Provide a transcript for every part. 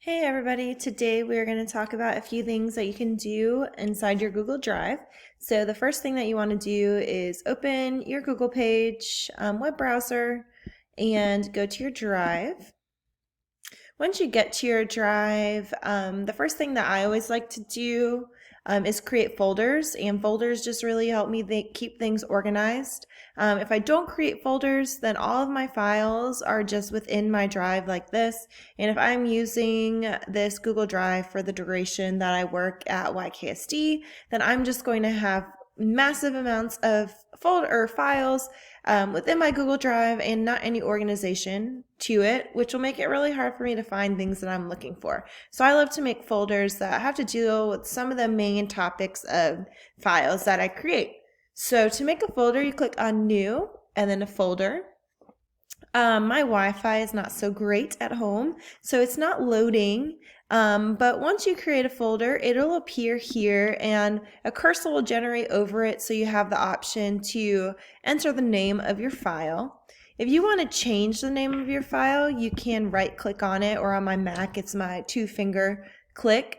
Hey everybody, today we're going to talk about a few things that you can do inside your Google Drive. So the first thing that you want to do is open your Google page, web browser, and go to your Drive. Once you get to your Drive, the first thing that I always like to do is create folders, and folders just really help me keep things organized. If I don't create folders, then all of my files are just within my Drive like this, and if I'm using this Google Drive for the duration that I work at YKSD, then I'm just going to have massive amounts of files within my Google Drive and not any organization to it, which will make it really hard for me to find things that I'm looking for. So I love to make folders that have to deal with some of the main topics of files that I create. So to make a folder, you click on New and then a folder. My Wi-Fi is not so great at home, so it's not loading. But once you create a folder, it'll appear here and a cursor will generate over it, so you have the option to enter the name of your file. If you want to change the name of your file, you can right click on it, or on my Mac, it's my two-finger click.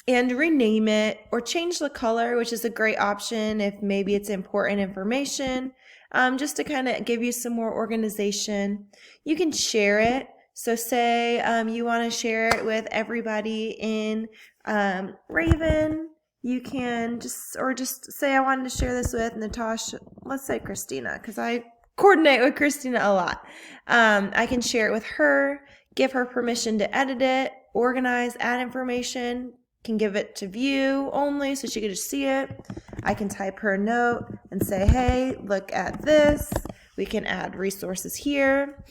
And rename it or change the color, which is a great option if maybe it's important information, just to kind of give you some more organization. You can share it. So say you want to share it with everybody in Raven. You can just say I wanted to share this with Natasha, let's say Christina, because I coordinate with Christina a lot. I can share it with her, give her permission to edit it, organize, add information, can give it to view only so she can just see it. I can type her a note and say, hey, look at this. We can add resources here.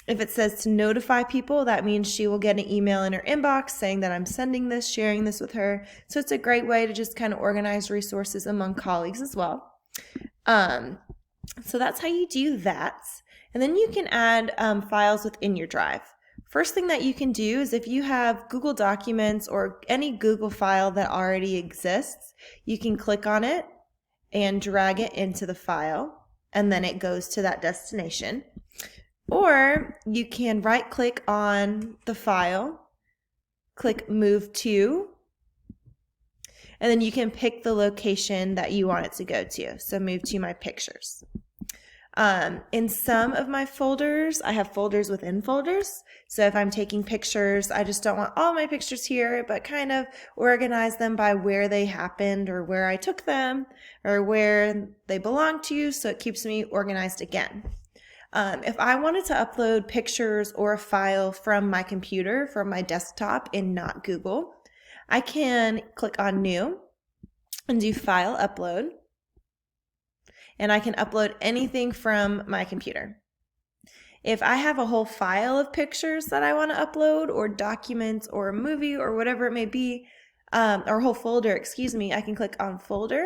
If it says to notify people, that means she will get an email in her inbox saying that I'm sending this, sharing this with her. So it's a great way to just kind of organize resources among colleagues as well. So that's how you do that. And then you can add files within your Drive. First thing that you can do is if you have Google Documents or any Google file that already exists, you can click on it and drag it into the file, and then it goes to that destination. Or you can right click on the file, click Move To, and then you can pick the location that you want it to go to. So move to my pictures. In some of my folders, I have folders within folders. So if I'm taking pictures, I just don't want all my pictures here, but kind of organize them by where they happened or where I took them or where they belong to, so it keeps me organized again. If I wanted to upload pictures or a file from my computer, from my desktop and not Google, I can click on New and do File Upload. And I can upload anything from my computer. If I have a whole file of pictures that I want to upload, or documents, or a movie, or whatever it may be, or a whole folder, excuse me, I can click on Folder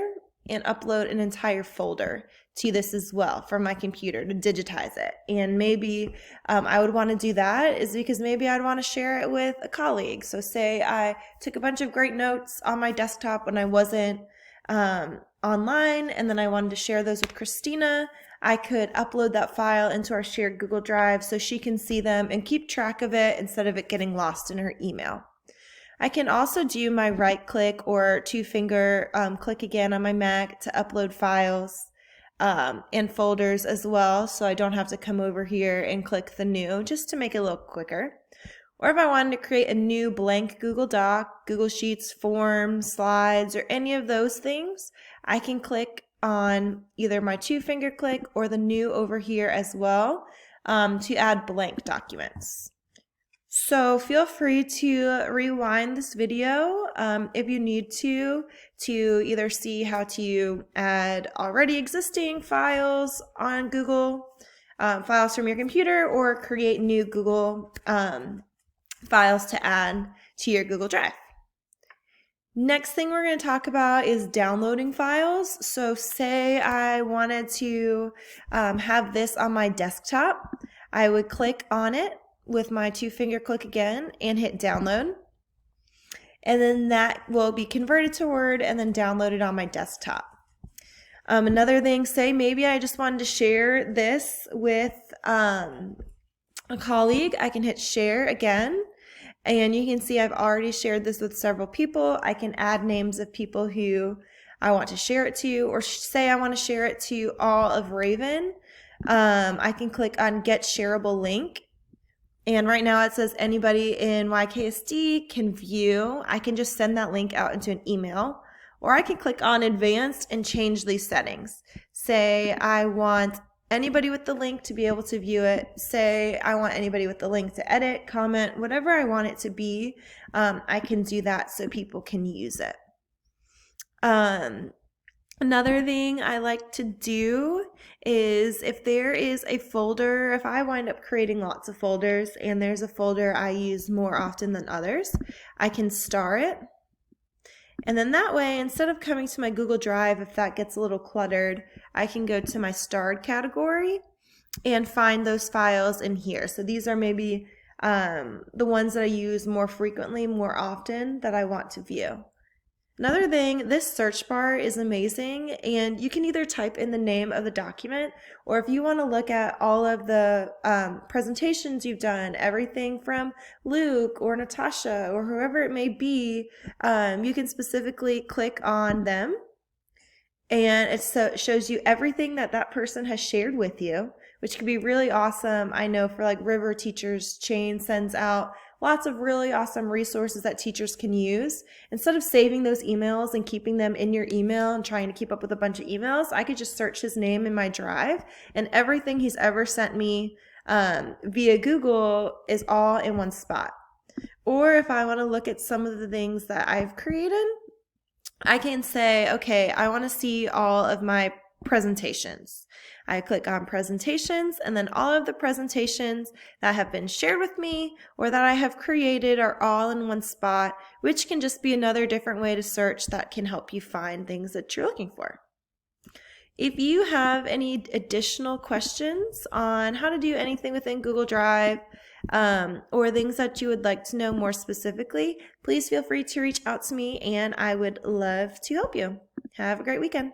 and upload an entire folder to this as well from my computer to digitize it. And maybe I would want to do that is because maybe I'd want to share it with a colleague. So say I took a bunch of great notes on my desktop when I wasn't online, and then I wanted to share those with Christina. I could upload that file into our shared Google Drive so she can see them and keep track of it instead of it getting lost in her email. I can also do my right click or two-finger click again on my Mac to upload files and folders as well, so I don't have to come over here and click the new, just to make it a little quicker. Or if I wanted to create a new blank Google Doc, Google Sheets, forms, slides, or any of those things, I can click on either my two-finger click or the new over here as well to add blank documents. So feel free to rewind this video if you need to either see how to add already existing files on Google, files from your computer, or create new Google files to add to your Google Drive. Next thing we're going to talk about is downloading files. So say I wanted to have this on my desktop, I would click on it with my two-finger click again and hit download. And then that will be converted to Word and then downloaded on my desktop. Another thing, say maybe I just wanted to share this with a colleague, I can hit share again, And you can see I've already shared this with several people. I can add names of people who I want to share it to, or say I want to share it to all of Raven. I can click on Get Shareable Link. And right now it says anybody in YKSD can view. I can just send that link out into an email. Or I can click on Advanced and change these settings. Say I want anybody with the link to be able to view it. Say I want anybody with the link to edit, comment, whatever I want it to be. I can do that so people can use it. Another thing I like to do is if there is a folder, if I wind up creating lots of folders and there's a folder I use more often than others, I can star it. And then that way, instead of coming to my Google Drive, if that gets a little cluttered, I can go to my starred category and find those files in here. So these are maybe the ones that I use more frequently, more often, that I want to view. Another thing, this search bar is amazing, and you can either type in the name of the document, or if you want to look at all of the presentations you've done, everything from Luke or Natasha or whoever it may be, you can specifically click on them, and it shows you everything that that person has shared with you, which can be really awesome. I know for like River Teachers Chain sends out lots of really awesome resources that teachers can use. Instead of saving those emails and keeping them in your email and trying to keep up with a bunch of emails, I could just search his name in my drive, and everything he's ever sent me via Google is all in one spot. Or if I want to look at some of the things that I've created, I can say, okay, I want to see all of my presentations. I click on presentations, and then all of the presentations that have been shared with me or that I have created are all in one spot, which can just be another different way to search that can help you find things that you're looking for. If you have any additional questions on how to do anything within Google Drive, or things that you would like to know more specifically, please feel free to reach out to me and I would love to help you. Have a great weekend.